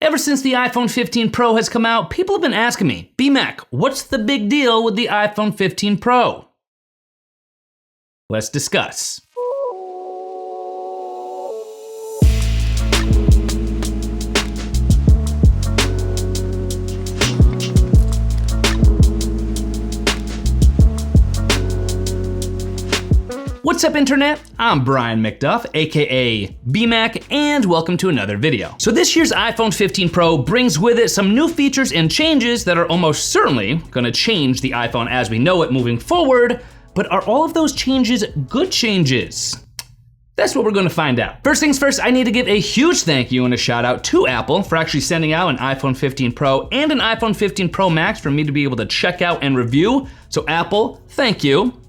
Ever since the iPhone 15 Pro has come out, people have been asking me, B-Mac, what's the big deal with the iPhone 15 Pro? Let's discuss. What's up, internet? I'm Brian MacDuff, aka B-Mac, and welcome to another video. So this year's iPhone 15 Pro brings with it some new features and changes that are almost certainly gonna change the iPhone as we know it moving forward, but are all of those changes good changes? That's what we're gonna find out. First things first, I need to give a huge thank you and a shout out to Apple for actually sending out an iPhone 15 Pro and an iPhone 15 Pro Max for me to be able to check out and review. So Apple, thank you.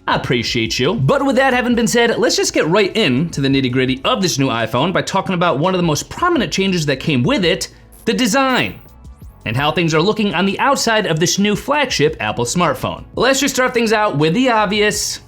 I appreciate you. But with that having been said, let's just get right into the nitty-gritty of this new iPhone by talking about one of the most prominent changes that came with it, the design, and how things are looking on the outside of this new flagship Apple smartphone. Let's just start things out with the obvious.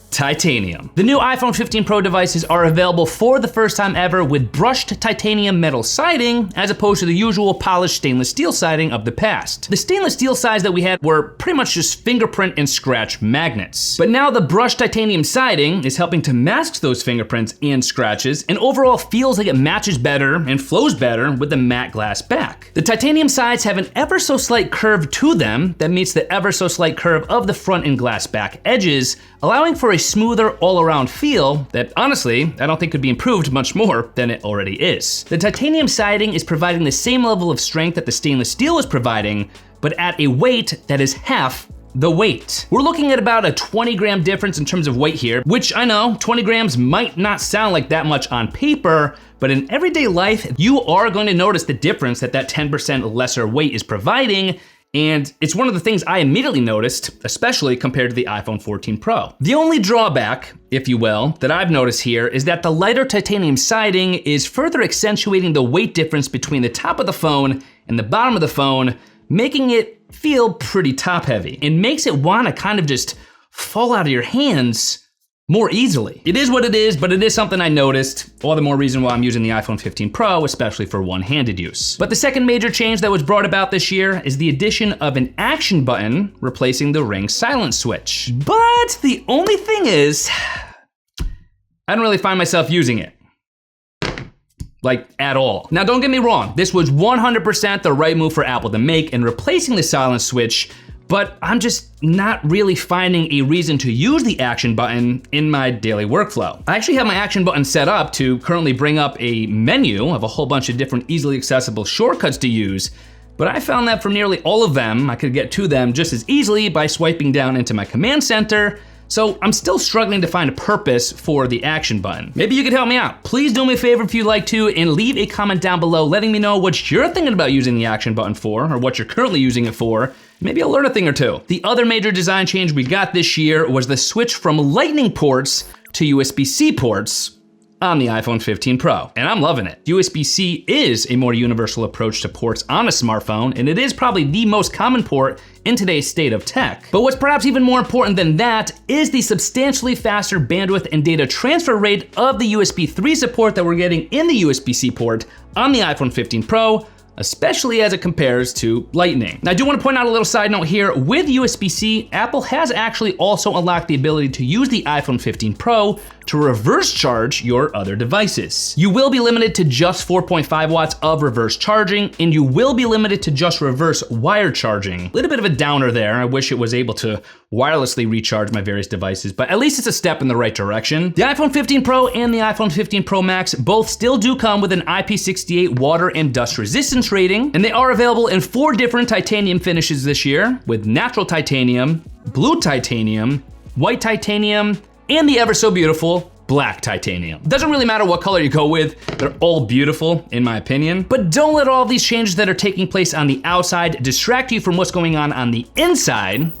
Titanium. The new iPhone 15 Pro devices are available for the first time ever with brushed titanium metal siding as opposed to the usual polished stainless steel siding of the past. The stainless steel sides that we had were pretty much just fingerprint and scratch magnets. But now the brushed titanium siding is helping to mask those fingerprints and scratches and overall feels like it matches better and flows better with the matte glass back. The titanium sides have an ever so slight curve to them that meets the ever so slight curve of the front and glass back edges, allowing for a smoother all-around feel that honestly, I don't think could be improved much more than it already is. The titanium siding is providing the same level of strength that the stainless steel is providing, but at a weight that is half the weight. We're looking at about a 20-gram difference in terms of weight here, which I know 20 grams might not sound like that much on paper, but in everyday life, you are going to notice the difference that 10% lesser weight is providing. And it's one of the things I immediately noticed, especially compared to the iPhone 14 Pro. The only drawback, if you will, that I've noticed here is that the lighter titanium siding is further accentuating the weight difference between the top of the phone and the bottom of the phone, making it feel pretty top heavy. It makes it wanna kind of just fall out of your hands more easily. It is what it is, but it is something I noticed. All the more reason why I'm using the iPhone 15 Pro, especially for one-handed use. But the second major change that was brought about this year is the addition of an action button replacing the Ring silent switch. But the only thing is, I don't really find myself using it. Like, at all. Now don't get me wrong, this was 100% the right move for Apple to make in replacing the silent switch, but I'm just not really finding a reason to use the action button in my daily workflow. I actually have my action button set up to currently bring up a menu of a whole bunch of different easily accessible shortcuts to use, but I found that for nearly all of them, I could get to them just as easily by swiping down into my command center, so I'm still struggling to find a purpose for the action button. Maybe you could help me out. Please do me a favor if you'd like to and leave a comment down below letting me know what you're thinking about using the action button for or what you're currently using it for. Maybe I'll learn a thing or two. The other major design change we got this year was the switch from Lightning ports to USB-C ports on the iPhone 15 Pro, and I'm loving it. USB-C is a more universal approach to ports on a smartphone, and it is probably the most common port in today's state of tech. But what's perhaps even more important than that is the substantially faster bandwidth and data transfer rate of the USB 3 support that we're getting in the USB-C port on the iPhone 15 Pro, especially as it compares to Lightning. Now I do want to point out a little side note here. With USB-C, Apple has actually also unlocked the ability to use the iPhone 15 Pro to reverse charge your other devices. You will be limited to just 4.5 watts of reverse charging, and you will be limited to just reverse wire charging. A little bit of a downer there. I wish it was able to wirelessly recharge my various devices, but at least it's a step in the right direction. The iPhone 15 Pro and the iPhone 15 Pro Max both still do come with an IP68 water and dust resistance rating, and they are available in 4 different titanium finishes this year, with natural titanium, blue titanium, white titanium, and the ever so beautiful black titanium. Doesn't really matter what color you go with, they're all beautiful in my opinion. But don't let all these changes that are taking place on the outside distract you from what's going on the inside.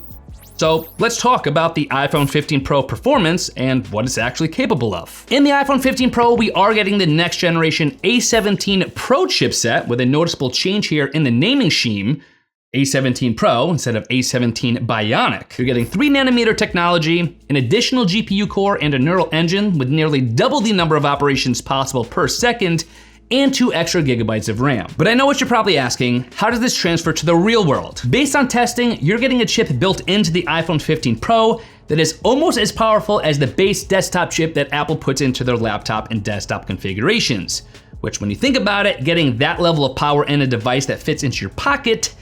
So let's talk about the iPhone 15 Pro performance and what it's actually capable of. In the iPhone 15 Pro, we are getting the next generation A17 Pro chipset with a noticeable change here in the naming scheme. A17 Pro instead of A17 Bionic. You're getting 3nm technology, an additional GPU core and a neural engine with nearly double the number of operations possible per second, and 2 extra gigabytes of RAM. But I know what you're probably asking, how does this transfer to the real world? Based on testing, you're getting a chip built into the iPhone 15 Pro that is almost as powerful as the base desktop chip that Apple puts into their laptop and desktop configurations. Which, when you think about it, getting that level of power in a device that fits into your pocket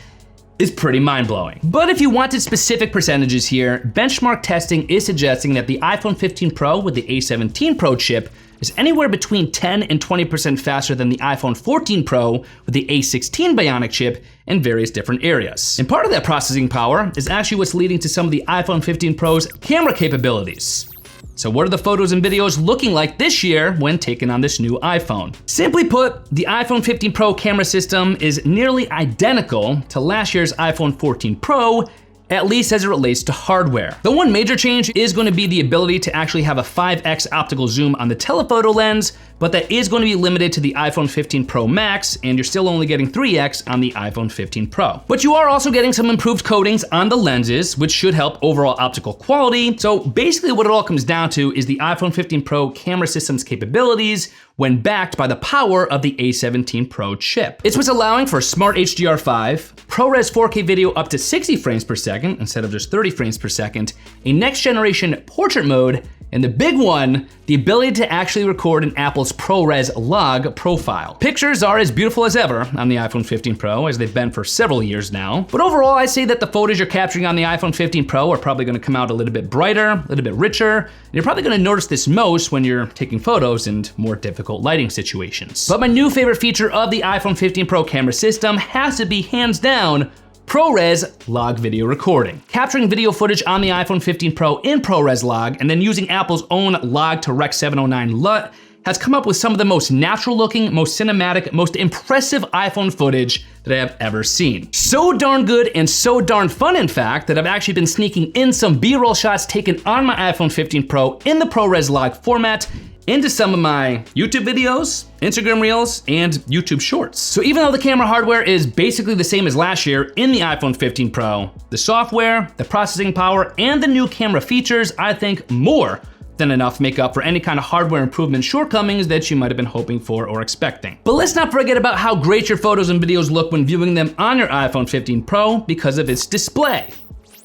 is pretty mind-blowing. But if you wanted specific percentages here, benchmark testing is suggesting that the iPhone 15 Pro with the A17 Pro chip is anywhere between 10 and 20% faster than the iPhone 14 Pro with the A16 Bionic chip in various different areas. And part of that processing power is actually what's leading to some of the iPhone 15 Pro's camera capabilities. So what are the photos and videos looking like this year when taken on this new iPhone? Simply put, the iPhone 15 Pro camera system is nearly identical to last year's iPhone 14 Pro, at least as it relates to hardware. The one major change is going to be the ability to actually have a 5x optical zoom on the telephoto lens, but that is going to be limited to the iPhone 15 Pro Max, and you're still only getting 3x on the iPhone 15 Pro. But you are also getting some improved coatings on the lenses, which should help overall optical quality. So basically what it all comes down to is the iPhone 15 Pro camera system's capabilities when backed by the power of the A17 Pro chip. It's what's allowing for Smart HDR5, ProRes 4K video up to 60 frames per second instead of just 30 frames per second, a next generation portrait mode, and the big one, the ability to actually record in Apple's ProRes Log profile. Pictures are as beautiful as ever on the iPhone 15 Pro, as they've been for several years now. But overall, I'd say that the photos you're capturing on the iPhone 15 Pro are probably gonna come out a little bit brighter, a little bit richer, and you're probably gonna notice this most when you're taking photos in more difficult lighting situations. But my new favorite feature of the iPhone 15 Pro camera system has to be hands down ProRes Log video recording. Capturing video footage on the iPhone 15 Pro in ProRes Log and then using Apple's own Log to Rec 709 LUT has come up with some of the most natural looking, most cinematic, most impressive iPhone footage that I have ever seen. So darn good and so darn fun, in fact, that I've actually been sneaking in some B-roll shots taken on my iPhone 15 Pro in the ProRes Log format into some of my YouTube videos, Instagram Reels, and YouTube Shorts. So even though the camera hardware is basically the same as last year in the iPhone 15 Pro, the software, the processing power, and the new camera features, I think more than enough make up for any kind of hardware improvement shortcomings that you might have been hoping for or expecting. But let's not forget about how great your photos and videos look when viewing them on your iPhone 15 Pro because of its display,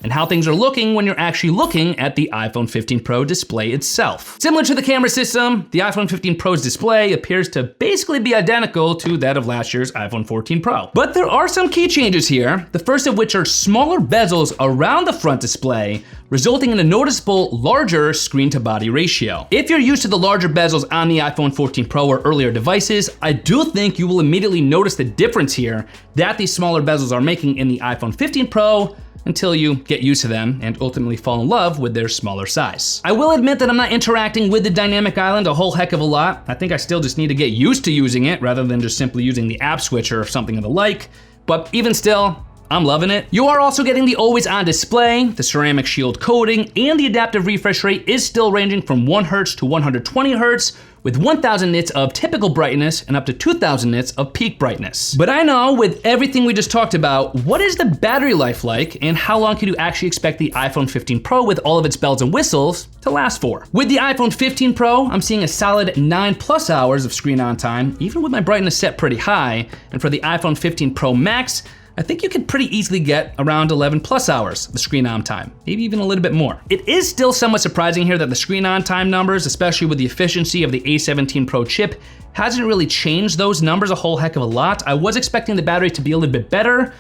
and how things are looking when you're actually looking at the iPhone 15 Pro display itself. Similar to the camera system, the iPhone 15 Pro's display appears to basically be identical to that of last year's iPhone 14 Pro. But there are some key changes here, the first of which are smaller bezels around the front display, resulting in a noticeable larger screen-to-body ratio. If you're used to the larger bezels on the iPhone 14 Pro or earlier devices, I do think you will immediately notice the difference here that these smaller bezels are making in the iPhone 15 Pro, until you get used to them and ultimately fall in love with their smaller size. I will admit that I'm not interacting with the dynamic island a whole heck of a lot. I think I still just need to get used to using it rather than just simply using the app switcher or something of the like, but even still, I'm loving it. You are also getting the always on display, the ceramic shield coating, and the adaptive refresh rate is still ranging from 1 Hz to 120 Hz, with 1000 nits of typical brightness and up to 2000 nits of peak brightness. But I know with everything we just talked about, what is the battery life like and how long can you actually expect the iPhone 15 Pro with all of its bells and whistles to last for? With the iPhone 15 Pro, I'm seeing a solid 9+ hours of screen on time, even with my brightness set pretty high. And for the iPhone 15 Pro Max, I think you could pretty easily get around 11+ hours of screen on time, maybe even a little bit more. It is still somewhat surprising here that the screen on time numbers, especially with the efficiency of the A17 Pro chip, hasn't really changed those numbers a whole heck of a lot. I was expecting the battery to be a little bit better,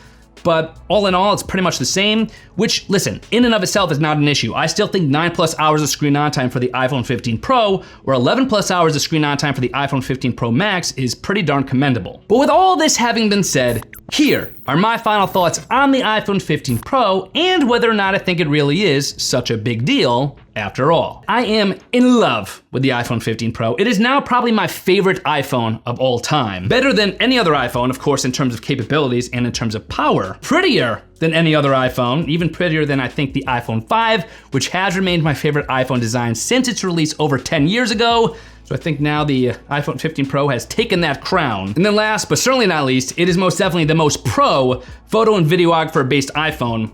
but all in all, it's pretty much the same, which, listen, in and of itself is not an issue. I still think 9+ hours of screen on time for the iPhone 15 Pro or 11+ hours of screen on time for the iPhone 15 Pro Max is pretty darn commendable. But with all this having been said, here are my final thoughts on the iPhone 15 Pro and whether or not I think it really is such a big deal after all. I am in love with the iPhone 15 Pro. It is now probably my favorite iPhone of all time. Better than any other iPhone, of course, in terms of capabilities and in terms of power. Prettier than any other iPhone, even prettier than I think the iPhone 5, which has remained my favorite iPhone design since its release over 10 years ago. So I think now the iPhone 15 Pro has taken that crown. And then last, but certainly not least, it is most definitely the most pro photo and videographer-based iPhone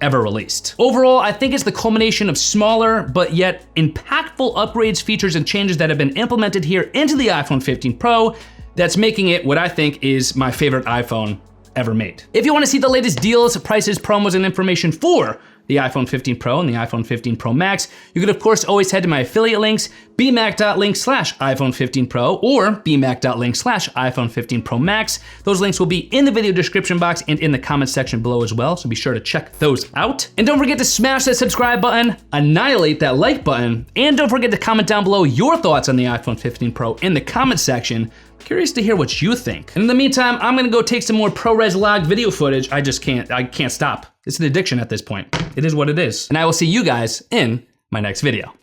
ever released. Overall, I think it's the culmination of smaller but yet impactful upgrades, features, and changes that have been implemented here into the iPhone 15 Pro that's making it what I think is my favorite iPhone ever made. If you wanna see the latest deals, prices, promos, and information for the iPhone 15 Pro and the iPhone 15 Pro Max, you can of course always head to my affiliate links, bmac.link/iPhone 15 Pro or bmac.link/iPhone 15 Pro Max. Those links will be in the video description box and in the comment section below as well, so be sure to check those out. And don't forget to smash that subscribe button, annihilate that like button, and don't forget to comment down below your thoughts on the iPhone 15 Pro in the comment section. Curious to hear what you think. And in the meantime, I'm gonna go take some more ProRes Log video footage. I can't stop. It's an addiction at this point. It is what it is. And I will see you guys in my next video.